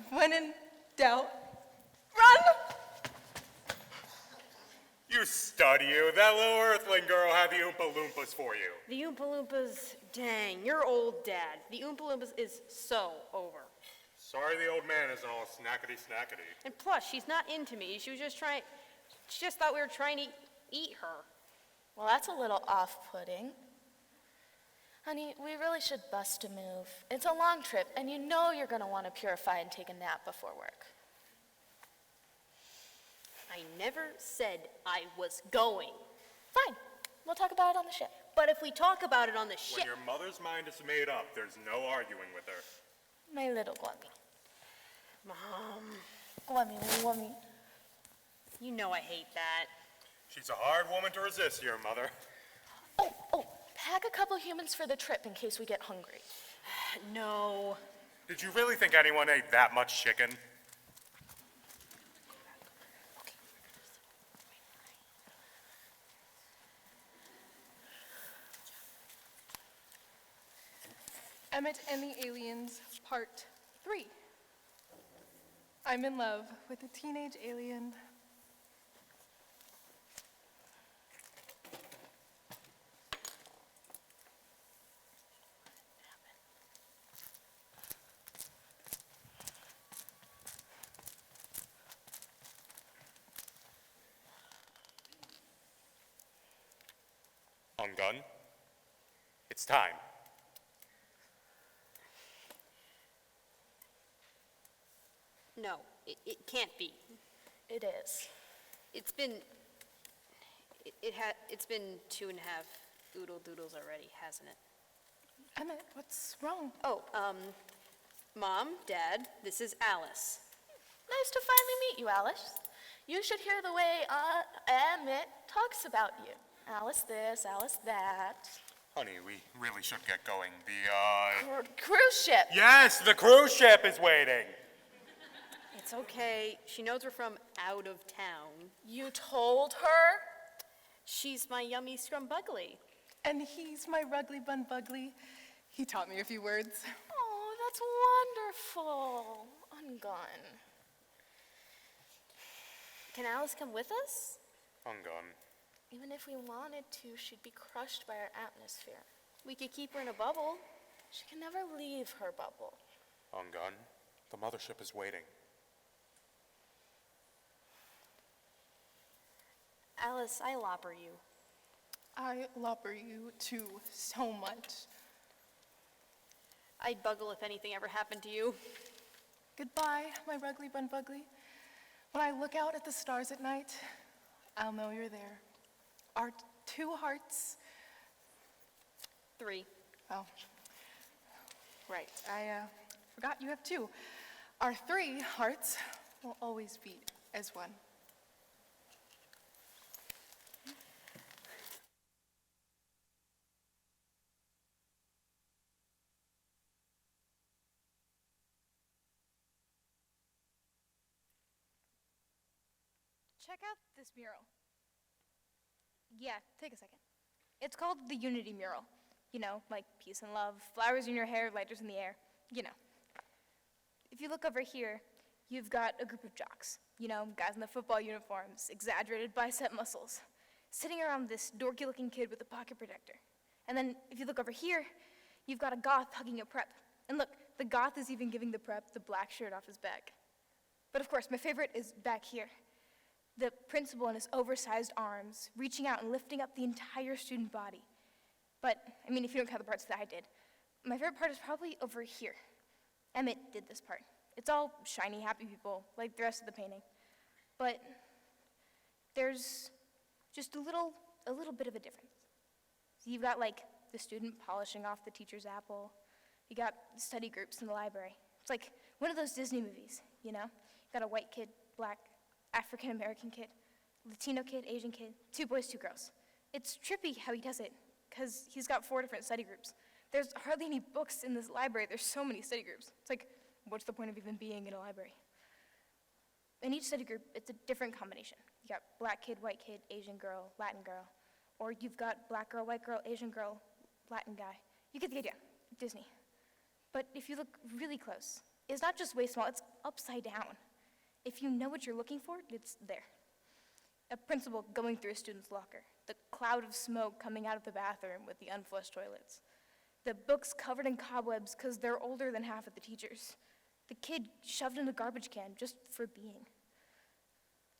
When in doubt, run! You stud, you. That little earthling girl had the Oompa Loompas for you. The Oompa Loompas, dang, you're old, Dad. The Oompa Loompas is so over. Sorry the old man isn't all snackety-snackety. And plus, she's not into me. She just thought we were trying to eat her. Well, that's a little off-putting. Honey, we really should bust a move. It's a long trip, and you know you're going to want to purify and take a nap before work. I never said I was going. Fine. We'll talk about it on the ship. But if we talk about it on the When ship... your mother's mind is made up, there's no arguing with her. My little gwummy. Mom... Gwummy, gwummy. You know I hate that. She's a hard woman to resist, your mother. Oh, pack a couple humans for the trip in case we get hungry. No. Did you really think anyone ate that much chicken? Emmett and the Aliens, Part 3. I'm in love with a teenage alien. On gun. It's time. No, it can't be. It is. It's been 2.5 oodle doodles already, hasn't it? Emmett, what's wrong? Oh, Mom, Dad, this is Alice. Nice to finally meet you, Alice. You should hear the way Emmett talks about you. Alice this, Alice that. Honey, we really should get going. Cruise ship. Yes, the cruise ship is waiting. It's okay. She knows we're from out of town. You told her? She's my yummy scrumbuggly. And he's my Ruggly Bun Buggly. He taught me a few words. Oh, that's wonderful. Ungun. Can Alice come with us? On gun. Even if we wanted to, she'd be crushed by our atmosphere. We could keep her in a bubble. She can never leave her bubble. On gun. The mothership is waiting. Alice, I lopper you. I lopper you too, so much. I'd buggle if anything ever happened to you. Goodbye, my Ruggly Bun Buggly. When I look out at the stars at night, I'll know you're there. Our 2 hearts. 3. Oh, right. I forgot you have 2. Our 3 hearts will always beat as one. Check out this mural. Yeah, take a second. It's called the Unity Mural. You know, like peace and love, flowers in your hair, lighters in the air, you know. If you look over here, you've got a group of jocks. You know, guys in the football uniforms, exaggerated bicep muscles, sitting around this dorky-looking kid with a pocket protector. And then if you look over here, you've got a goth hugging a prep. And look, the goth is even giving the prep the black shirt off his back. But of course, my favorite is back here. The principal in his oversized arms, reaching out and lifting up the entire student body. But, I mean, if you don't count the parts that I did, my favorite part is probably over here. Emmett did this part. It's all shiny, happy people, like the rest of the painting. But there's just a little bit of a difference. So you've got, like, the student polishing off the teacher's apple. You got study groups in the library. It's like one of those Disney movies, you know? You got a white kid, black, African-American kid, Latino kid, Asian kid, 2 boys, 2 girls. It's trippy how he does it, because he's got 4 different study groups. There's hardly any books in this library. There's so many study groups. It's like, what's the point of even being in a library? In each study group, it's a different combination. You got black kid, white kid, Asian girl, Latin girl. Or you've got black girl, white girl, Asian girl, Latin guy. You get the idea, Disney. But if you look really close, it's not just way small, it's upside down. If you know what you're looking for, it's there. A principal going through a student's locker, the cloud of smoke coming out of the bathroom with the unflushed toilets, the books covered in cobwebs because they're older than half of the teachers, the kid shoved in a garbage can just for being.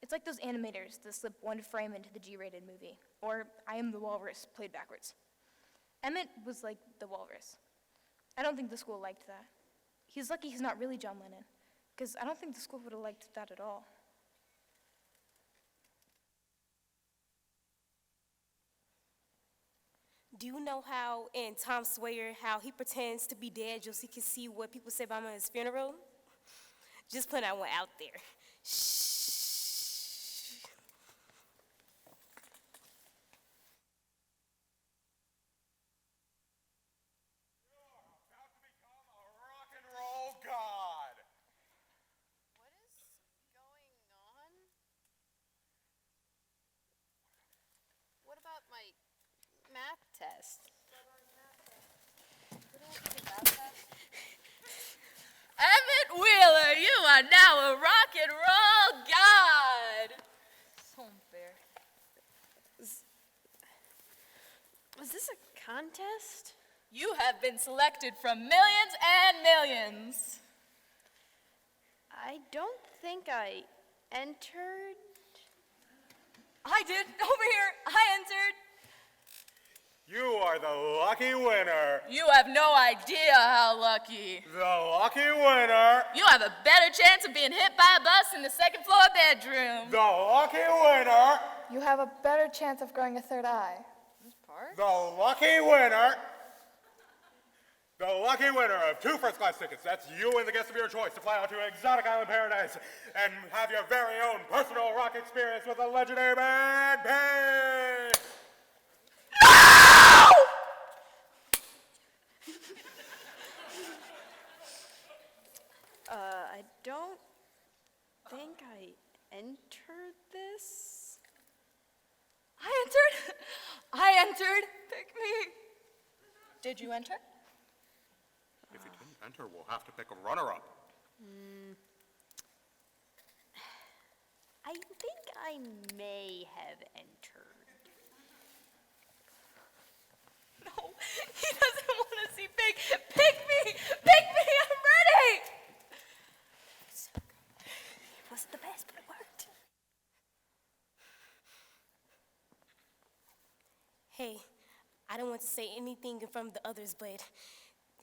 It's like those animators that slip 1 frame into the G-rated movie, or I Am the Walrus played backwards. Emmett was like the walrus. I don't think the school liked that. He's lucky he's not really John Lennon, because I don't think the school would have liked that at all. Do you know how in Tom Sawyer, how he pretends to be dead just so he can see what people say about him at his funeral? Just put that one out there. Shh. Roll God. What is going on? What about my math test? Emmett Wheeler, you are now a rock and roll god! So unfair. Was this a contest? You have been selected from millions and millions. I don't think I entered. I did, over here, I entered. are the lucky winner. You have no idea how lucky. The lucky winner. You have a better chance of being hit by a bus in the second floor bedroom. The lucky winner. You have a better chance of growing a third eye. The lucky winner. The lucky winner of 2 first-class tickets. That's you and the guest of your choice to fly out to exotic island paradise and have your very own personal rock experience with the legendary band Pain. I don't think I entered this. I entered. I entered. Pick me. Did you enter? If you didn't enter, we'll have to pick a runner-up. I think I may have entered. No, he doesn't want to see Pig. Pick me. Pick me. I'm ready. It wasn't the best, but it worked. Hey, I don't want to say anything in front of the others, but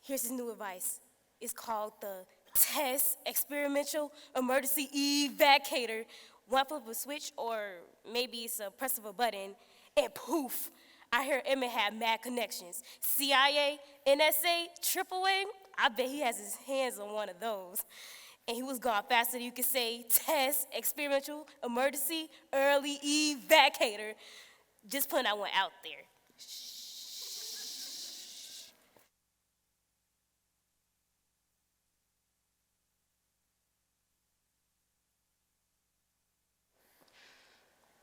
here's his new advice. It's called the Test Experimental Emergency Evacuator. One flip of a switch, or maybe it's a press of a button, and poof, I heard Emmett had mad connections. CIA, NSA, AAA, I bet he has his hands on one of those. And he was gone faster than you could say Test Experimental Emergency Early Evacuator. Just putting that one out there.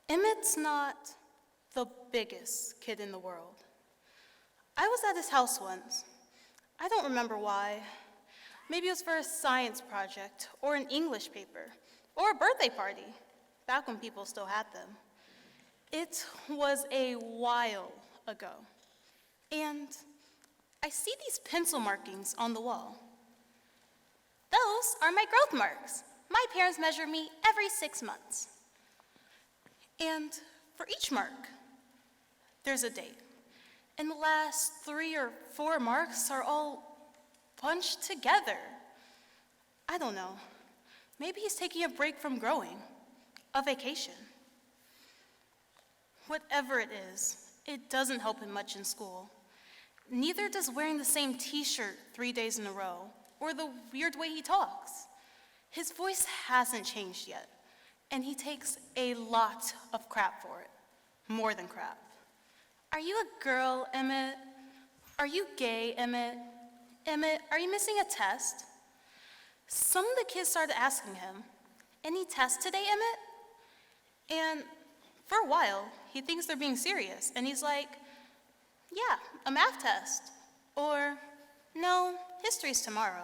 Emmett's not the biggest kid in the world. I was at his house once. I don't remember why. Maybe it was for a science project, or an English paper, or a birthday party, back when people still had them. It was a while ago. And I see these pencil markings on the wall. Those are my growth marks. My parents measure me every 6 months. And for each mark, there's a date. And the last 3 or 4 marks are all bunched together. I don't know. Maybe he's taking a break from growing, a vacation. Whatever it is, it doesn't help him much in school. Neither does wearing the same t-shirt 3 days in a row, or the weird way he talks. His voice hasn't changed yet, and he takes a lot of crap for it. More than crap. Are you a girl, Emmett? Are you gay, Emmett? Emmett, are you missing a test? Some of the kids started asking him, any test today, Emmett? And for a while, he thinks they're being serious, and he's like, yeah, a math test. Or, no, history's tomorrow.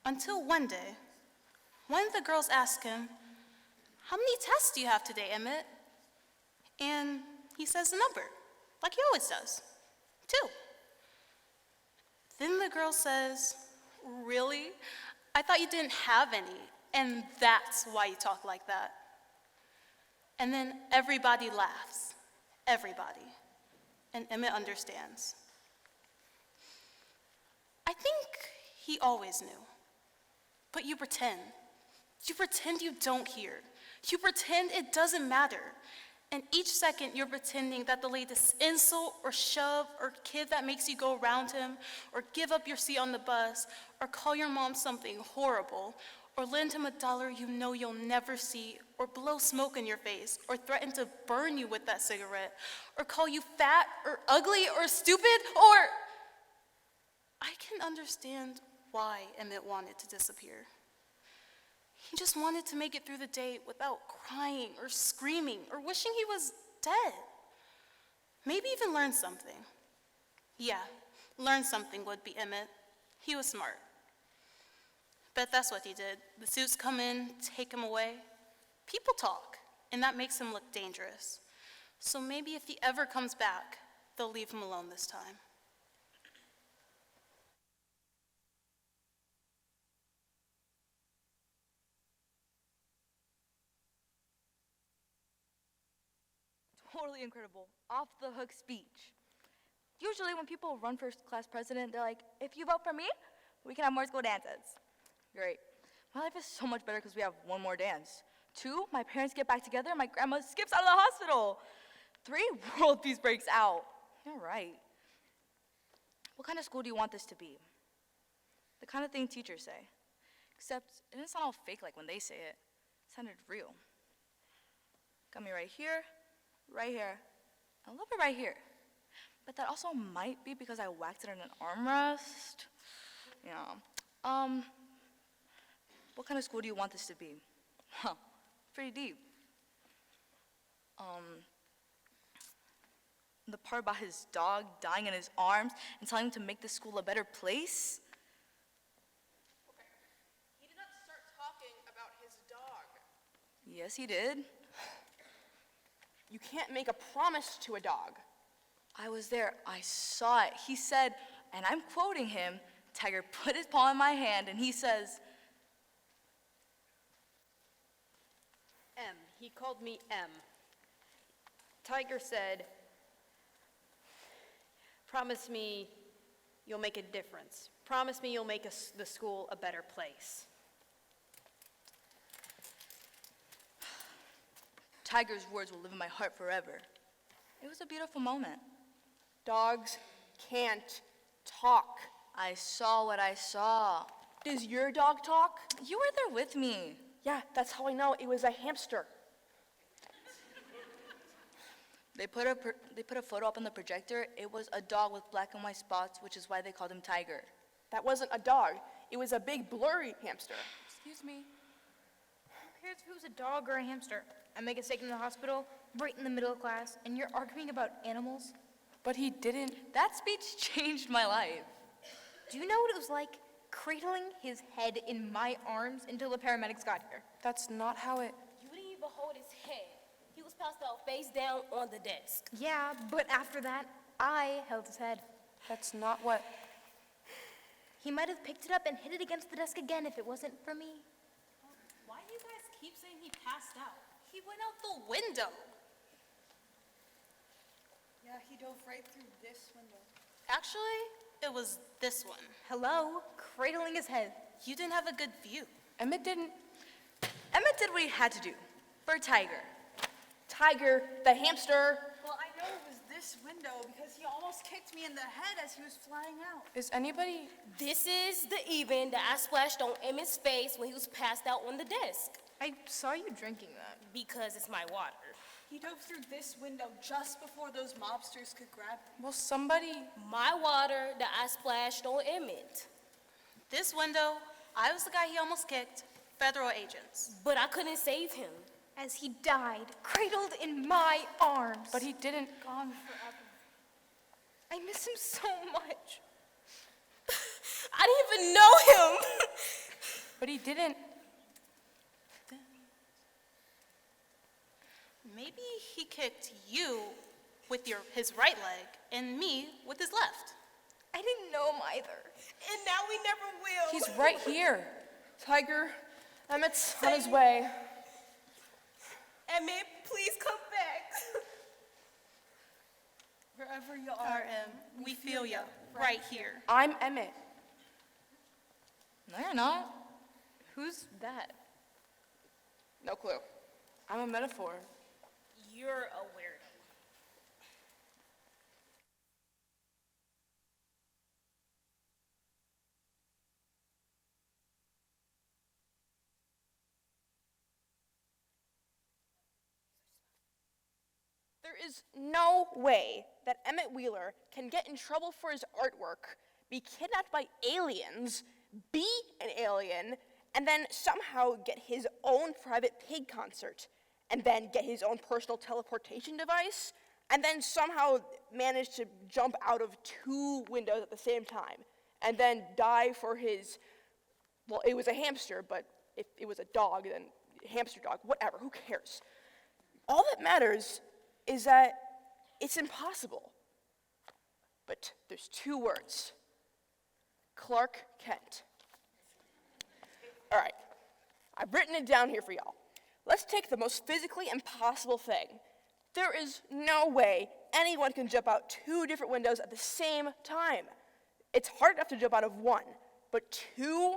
Until one day, one of the girls asked him, how many tests do you have today, Emmett? And he says the number, like he always does, 2. Then the girl says, really? I thought you didn't have any, and that's why you talk like that. And then everybody laughs, everybody. And Emmett understands. I think he always knew. But you pretend. You pretend you don't hear. You pretend it doesn't matter. And each second you're pretending that the latest insult or shove or kid that makes you go around him, or give up your seat on the bus, or call your mom something horrible, or lend him $1 you know you'll never see, or blow smoke in your face, or threaten to burn you with that cigarette, or call you fat or ugly or stupid, or... I can understand why Emmett wanted to disappear. He just wanted to make it through the day without crying or screaming or wishing he was dead. Maybe even learn something. Yeah, learn something would be Emmett. He was smart. Bet that's what he did. The suits come in, take him away. People talk, and that makes him look dangerous. So maybe if he ever comes back, they'll leave him alone this time. Totally incredible. Off the hook speech. Usually when people run for class president, they're like, if you vote for me, we can have more school dances. Great. My life is so much better because we have one more dance. 2, my parents get back together and my grandma skips out of the hospital. 3, world peace breaks out. You're right. What kind of school do you want this to be? The kind of thing teachers say. Except it doesn't sound all fake like when they say it. It sounded real. Got me right here, and a little bit right here. But that also might be because I whacked it in an armrest. Yeah. What kind of school do you want this to be? Huh, pretty deep. The part about his dog dying in his arms and telling him to make this school a better place? He did not start talking about his dog. Yes, he did. You can't make a promise to a dog. I was there. I saw it. He said, and I'm quoting him, Tiger put his paw in my hand and he says, M. He called me M. Tiger said, promise me you'll make a difference. Promise me you'll make the school a better place. Tiger's words will live in my heart forever. It was a beautiful moment. Dogs can't talk. I saw what I saw. Does your dog talk? You were there with me. Yeah, that's how I know it was a hamster. They put a photo up on the projector. It was a dog with black and white spots, which is why they called him Tiger. That wasn't a dog. It was a big blurry hamster. Excuse me. Who cares if it was a dog or a hamster? I make a mistake in the hospital, right in the middle of class, and you're arguing about animals? But he didn't. That speech changed my life. Do you know what it was like cradling his head in my arms until the paramedics got here? That's not how it... You didn't even hold his head. He was passed out face down on the desk. Yeah, but after that, I held his head. That's not what... He might have picked it up and hit it against the desk again if it wasn't for me. Why do you guys keep saying he passed out? He went out the window. Yeah, he dove right through this window. Actually, it was this one. Hello? Cradling his head. You didn't have a good view. Emmett didn't... Emmett did what he had to do. For Tiger. Tiger, the hamster. Well, I know it was this window because he almost kicked me in the head as he was flying out. Is anybody... This is the even that I splashed on Emmett's face when he was passed out on the desk. I saw you drinking that. Because it's my water. He dove through this window just before those mobsters could grab him. Well, somebody... My water that I splashed on Emmett. This window, I was the guy he almost kicked. Federal agents. But I couldn't save him. As he died, cradled in my arms. But he didn't... Gone forever. I miss him so much. I didn't even know him. But he didn't... Maybe he kicked you with his right leg and me with his left. I didn't know him either. And now we never will. He's right here. Tiger, Emmett's on his way. Emmett, please come back. Wherever you are, RM, we feel ya right here. I'm Emmett. No, you're not. Who's that? No clue. I'm a metaphor. You're a weirdo. There is no way that Emmett Wheeler can get in trouble for his artwork, be kidnapped by aliens, be an alien, and then somehow get his own private pig concert, and then get his own personal teleportation device, and then somehow manage to jump out of 2 windows at the same time, and then die for his, well, it was a hamster, but if it was a dog, then hamster dog, whatever, who cares? All that matters is that it's impossible. But there's 2 words. Clark Kent. All right, I've written it down here for y'all. Let's take the most physically impossible thing. There is no way anyone can jump out 2 different windows at the same time. It's hard enough to jump out of 1, but 2?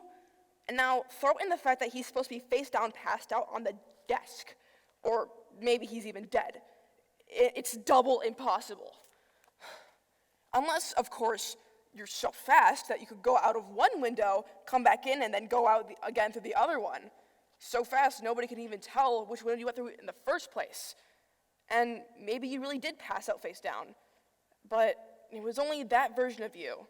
And now throw in the fact that he's supposed to be face down, passed out on the desk. Or maybe he's even dead. It's double impossible. Unless, of course, you're so fast that you could go out of one window, come back in, and then go out again through the other one. So fast, nobody can even tell which window you went through in the first place. And maybe you really did pass out face down. But it was only that version of you.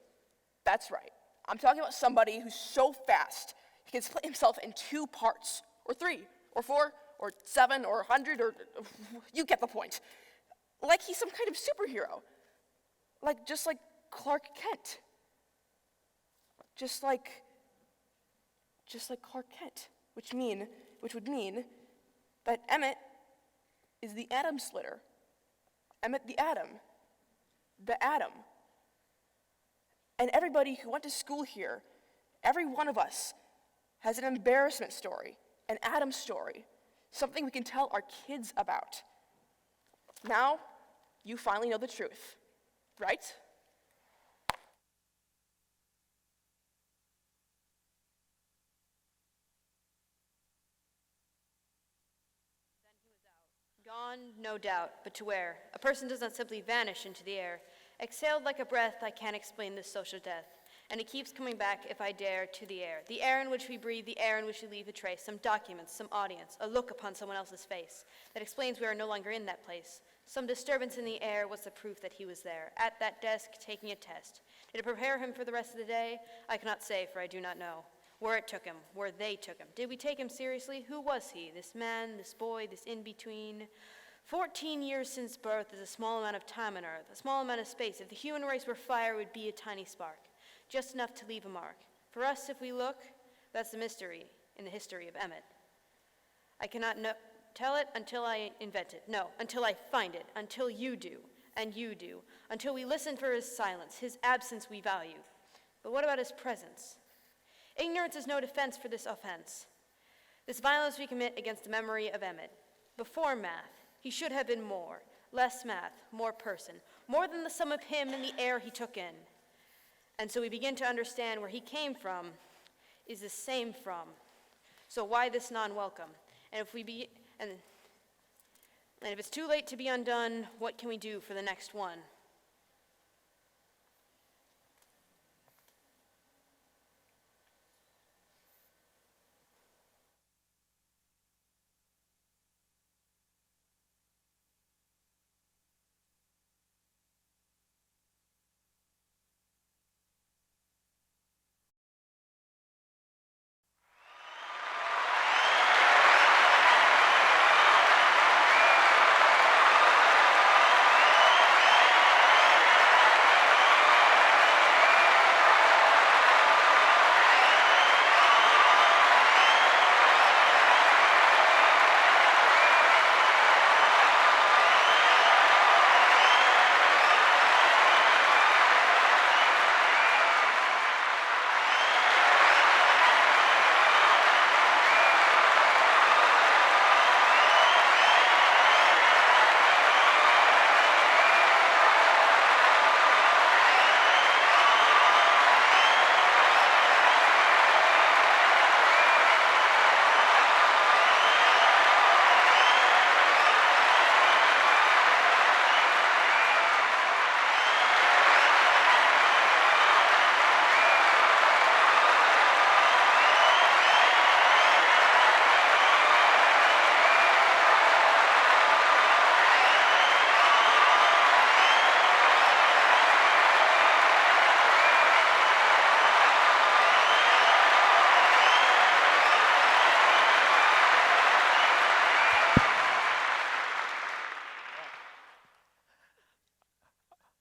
That's right. I'm talking about somebody who's so fast, he can split himself in 2 parts, or 3, or 4, or 7, or 100, or you get the point. Like he's some kind of superhero. Just like Clark Kent. Just like Clark Kent, which would mean that Emmett is the atom slitter. Emmett the atom. The atom. And everybody who went to school here, every one of us, has an embarrassment story, an atom story, something we can tell our kids about. Now, you finally know the truth, right? Gone, no doubt, but to where? A person does not simply vanish into the air. Exhaled like a breath, I can't explain this social death. And it keeps coming back, if I dare, to the air in which we breathe, the air in which we leave a trace, some documents, some audience, a look upon someone else's face that explains we are no longer in that place. Some disturbance in the air was the proof that he was there, at that desk, taking a test. Did it prepare him for the rest of the day? I cannot say, for I do not know. Where it took him, where they took him. Did we take him seriously? Who was he? This man, this boy, this in-between? 14 years since birth is a small amount of time on Earth, a small amount of space. If the human race were fire, it would be a tiny spark, just enough to leave a mark. For us, if we look, that's the mystery in the history of Emmett. I cannot tell it until I invent it. No, until I find it, until you do, and you do, until we listen for his silence, his absence we value. But what about his presence? Ignorance is no defense for this offense. This violence we commit against the memory of Emmett. Before math, he should have been more. Less math, more person. More than the sum of him and the air he took in. And so we begin to understand where he came from is the same from. So why this non-welcome? And if it's too late to be undone, what can we do for the next one?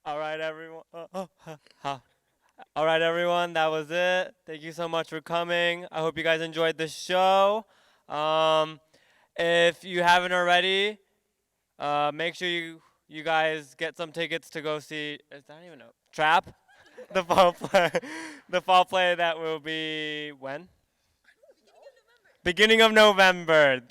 All right, everyone. All right, everyone. That was it. Thank you so much for coming. I hope you guys enjoyed the show. If you haven't already, make sure you guys get some tickets to go see. Is that even a Trap? The fall play. The fall play that will be when? Beginning of November.